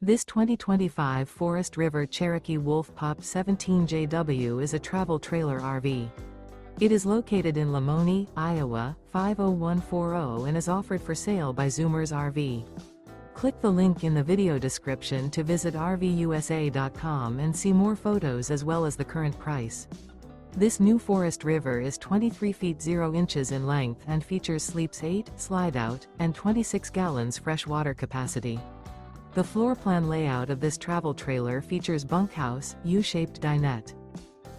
This 2025 Forest River Cherokee Wolf Pup 17JW is a travel trailer RV. It is located in Lamoni, Iowa, 50140 and is offered for sale by Zoomers RV. Click the link in the video description to visit RVUSA.com and see more photos as well as the current price. This new Forest River is 23 feet 0 inches in length and features sleeps 8, Slideout, and 26 gallons fresh water capacity. The floor plan layout of this travel trailer features bunkhouse, U-shaped dinette.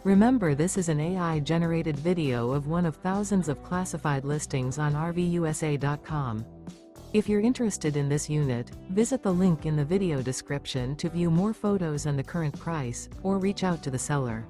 Remember, this is an AI-generated video of one of thousands of classified listings on RVUSA.com. If you're interested in this unit, visit the link in the video description to view more photos and the current price, or reach out to the seller.